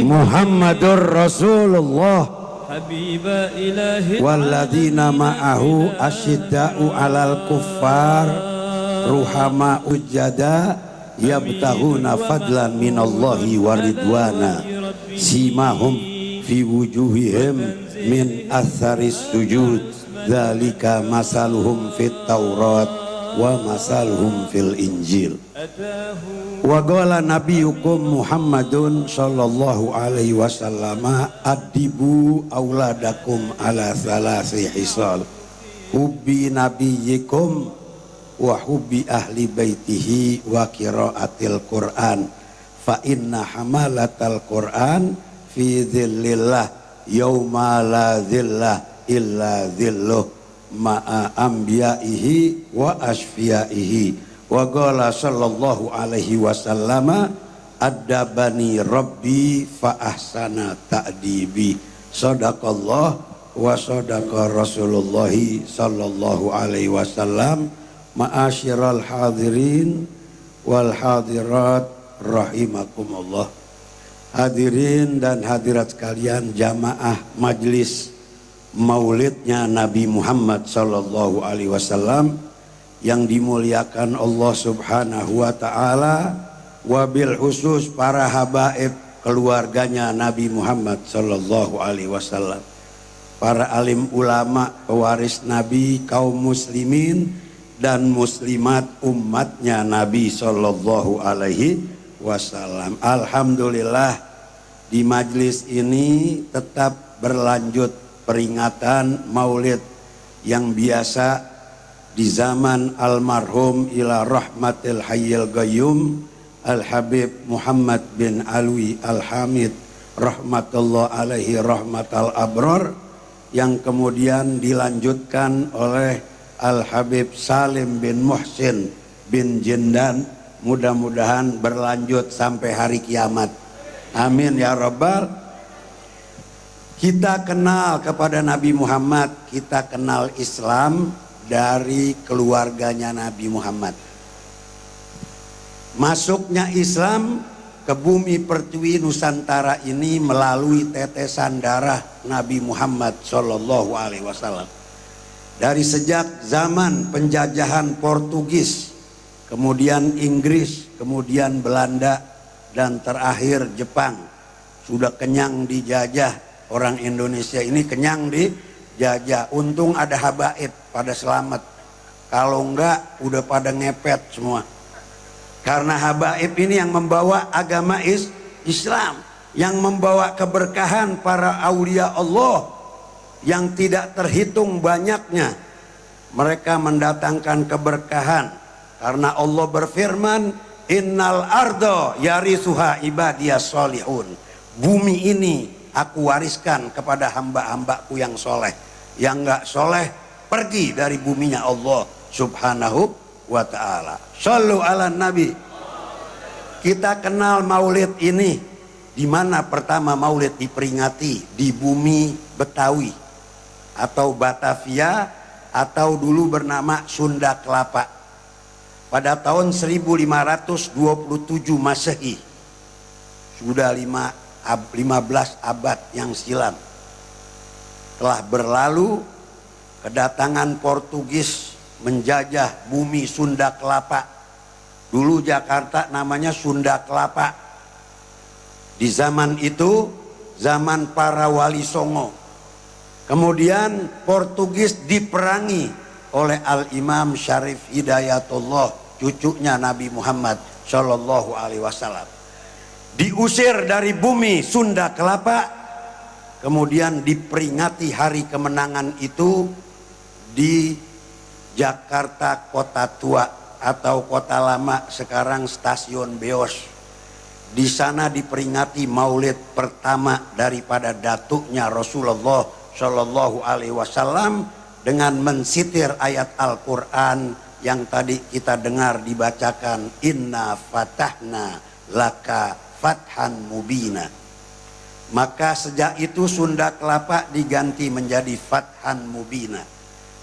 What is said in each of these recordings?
Muhammadur Rasulullah walladzina ma'ahu asyidda'u 'alal kuffar ruhama ujada yabtaghuna fadlan minallahi waridwana simahum fi wujuhihim min atharis sujud dzalika masaluhum fit taurat wa masaluhum fil injil. Wa qala nabiyukum Muhammadun sallallahu alaihi wasallam adibu auladakum ala salasi hisal hubbi nabiyyikum wa hubbi ahli baitihi wa qiraatil Qur'an fa inna hamalatal Qur'an fi dhillillah yauma la dhillah illa dhilluh ma'a anbiya'ihi wa asfiyaihi. Wa qala sallallahu alaihi wasallam addabani rabbi fa ahsana ta'dibi. Shadaqallah wa shadaqa Rasulullah sallallahu alaihi wasallam. Ma'asyiral hadirin wal hadirat rahimakumullah. Hadirin dan hadirat sekalian, jamaah majlis maulidnya Nabi Muhammad sallallahu alaihi wasallam yang dimuliakan Allah subhanahu wa ta'ala, wabil khusus para habaib keluarganya Nabi Muhammad sallallahu alaihi wasallam, para alim ulama pewaris Nabi, kaum muslimin dan muslimat umatnya Nabi sallallahu alaihi wasallam. Alhamdulillah di majlis ini tetap berlanjut peringatan maulid yang biasa di zaman almarhum ila rahmatil hayyil qayyum Al-Habib Muhammad bin Alwi Al-Hamid rahmatullah alaihi rahmatal abrar, yang kemudian dilanjutkan oleh Al-Habib Salim bin Muhsin bin Jindan. Mudah-mudahan berlanjut sampai hari kiamat, amin ya rabbal. Kita kenal kepada Nabi Muhammad, kita kenal Islam dari keluarganya Nabi Muhammad. Masuknya Islam ke bumi pertiwi Nusantara ini melalui tetesan darah Nabi Muhammad sallallahu alaihi wasallam. Dari sejak zaman penjajahan Portugis, kemudian Inggris, kemudian Belanda, dan terakhir Jepang. Sudah kenyang dijajah, orang Indonesia ini kenyang dijajah. Untung ada habaib pada selamat, kalau enggak udah pada ngepet semua. Karena habaib ini yang membawa agama Islam, yang membawa keberkahan para aulia Allah yang tidak terhitung banyaknya. Mereka mendatangkan keberkahan karena Allah berfirman, innal ardo yarisuha ibadiyas solihun. Bumi ini aku wariskan kepada hamba-hambaku yang soleh. Yang enggak soleh pergi dari buminya Allah subhanahu wa ta'ala. Shallu ala nabi. Kita kenal maulid ini. Di mana pertama maulid diperingati? Di bumi Betawi atau Batavia, atau dulu bernama Sunda Kelapa, pada tahun 1527 Masehi. Sudah 15 abad yang silam telah berlalu. Kedatangan Portugis menjajah bumi Sunda Kelapa. Dulu Jakarta namanya Sunda Kelapa. Di zaman itu zaman para wali songo. Kemudian Portugis diperangi oleh Al-Imam Syarif Hidayatullah, cucunya Nabi Muhammad sallallahu alaihi wasallam. Diusir dari bumi Sunda Kelapa. Kemudian diperingati hari kemenangan itu di Jakarta Kota Tua atau Kota Lama, sekarang Stasiun Beos. Di sana diperingati maulid pertama daripada datuknya Rasulullah Shallallahu Alaihi Wasallam dengan mensitir ayat Al-Quran yang tadi kita dengar dibacakan, Inna fatahna laka fathan mubina. Maka sejak itu Sunda Kelapa diganti menjadi Fathan Mubina.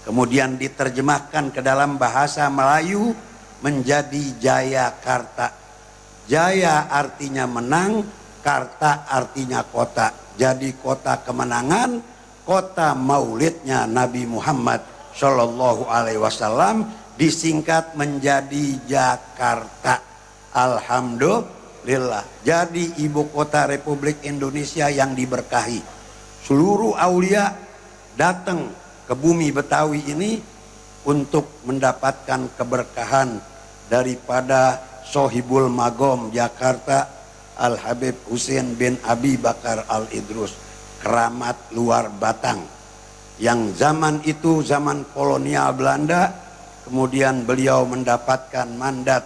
Kemudian diterjemahkan ke dalam bahasa Melayu menjadi Jayakarta. Jaya artinya menang, Karta artinya kota, jadi kota kemenangan, kota maulidnya Nabi Muhammad Shallallahu Alaihi Wasallam disingkat menjadi Jakarta. Alhamdulillah, jadi ibu kota Republik Indonesia yang diberkahi. Seluruh aulia datang ke bumi Betawi ini untuk mendapatkan keberkahan daripada Sohibul Magom Jakarta Al Habib Husain bin Abi Bakar Al Idrus, keramat luar Batang, yang zaman itu zaman kolonial Belanda. Kemudian beliau mendapatkan mandat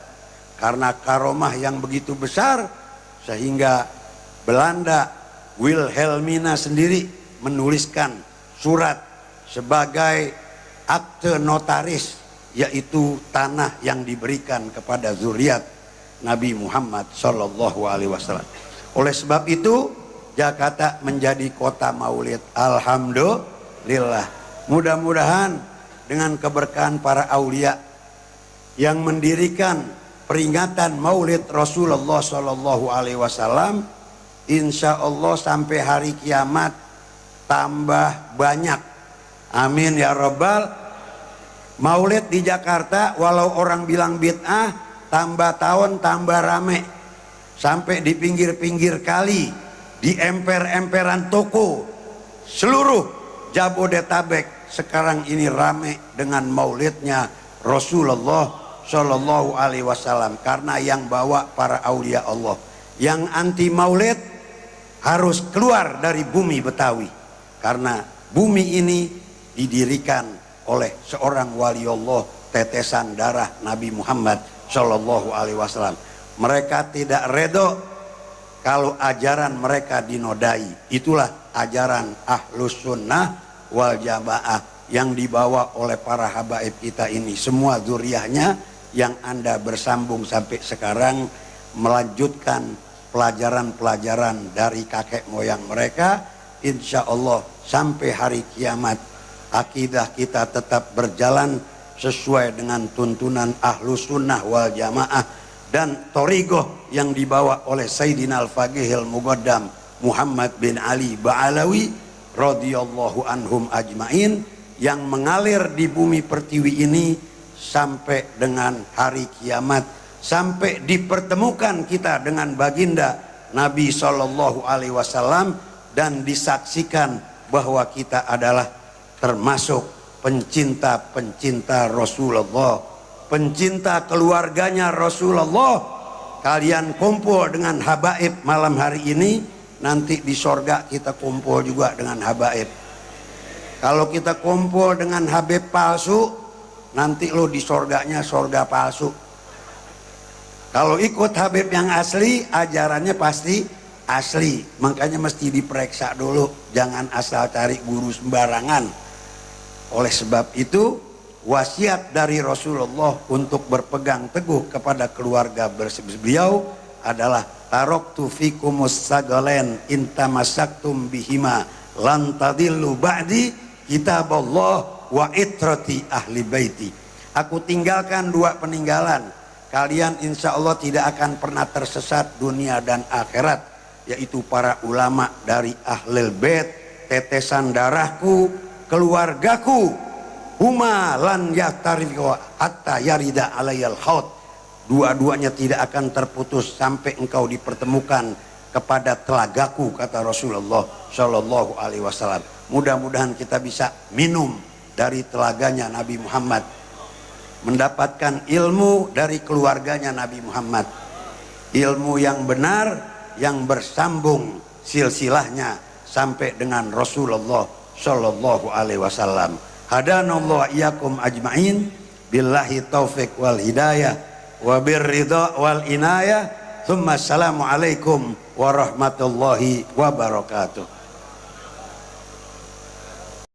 karena karomah yang begitu besar, sehingga Belanda Wilhelmina sendiri menuliskan surat sebagai akte notaris, yaitu tanah yang diberikan kepada zuriat Nabi Muhammad Shallallahu Alaihi Wasallam. Oleh sebab itu Jakarta menjadi kota maulid. Alhamdulillah. Mudah-mudahan dengan keberkahan para aulia yang mendirikan peringatan maulid Rasulullah Shallallahu Alaihi Wasallam, insya Allah sampai hari kiamat tambah banyak. Amin ya Rabbal. Maulid di Jakarta walau orang bilang bid'ah, tambah tahun tambah rame, sampai di pinggir-pinggir kali, di emper-emperan toko, seluruh Jabodetabek sekarang ini rame dengan maulidnya Rasulullah Shallallahu Alaihi Wasallam, karena yang bawa para aulia Allah. Yang anti maulid harus keluar dari bumi Betawi, karena bumi ini didirikan oleh seorang wali Allah, tetesan darah Nabi Muhammad Shallallahu Alaihi Wasallam. Mereka tidak redo kalau ajaran mereka dinodai. Itulah ajaran Ahlus Sunnah wal Jamaah yang dibawa oleh para habaib kita ini. Semua zuriyahnya yang Anda bersambung sampai sekarang melanjutkan pelajaran-pelajaran dari kakek moyang mereka. Insya Allah sampai hari kiamat akidah kita tetap berjalan sesuai dengan tuntunan Ahlus Sunnah wal Jamaah dan Thariqah yang dibawa oleh Sayyidina Al-Faqihil Muqaddam Muhammad bin Ali Ba'alawi radhiyallahu anhum ajmain, yang mengalir di bumi pertiwi ini sampai dengan hari kiamat, sampai dipertemukan kita dengan baginda Nabi Shallallahu Alaihi Wasallam dan disaksikan bahwa kita adalah termasuk pencinta-pencinta Rasulullah, pencinta keluarganya Rasulullah. Kalian kumpul dengan habaib malam hari ini, nanti di sorga kita kumpul juga dengan habaib. Kalau kita kumpul dengan habib palsu, nanti lo di sorganya sorga palsu. Kalau ikut habib yang asli, ajarannya pasti asli. Makanya mesti diperiksa dulu, jangan asal cari guru sembarangan. Oleh sebab itu wasiat dari Rasulullah untuk berpegang teguh kepada keluarga beliau adalah taraktu fikumus sagalen intamasaktum bihima lan tadillu ba'di kitaballah wa itrati ahli baiti. Aku tinggalkan dua peninggalan, kalian insya Allah tidak akan pernah tersesat dunia dan akhirat, yaitu para ulama dari ahlul bait, tetesan darahku, keluargaku, huma lan yaktarifu hatta yarida alayal haud. Dua-duanya tidak akan terputus sampai engkau dipertemukan kepada telagaku, kata Rasulullah Shallallahu Alaihi Wasallam. Mudah-mudahan kita bisa minum dari telaganya Nabi Muhammad, mendapatkan ilmu dari keluarganya Nabi Muhammad, ilmu yang benar yang bersambung silsilahnya sampai dengan Rasulullah Shallallahu Alaihi Wasallam. Hadanallahu iyyakum ajmain billahi taufik wal hidayah wa birridha wal inayah. Tsumma assalamu alaikum warahmatullahi wabarakatuh.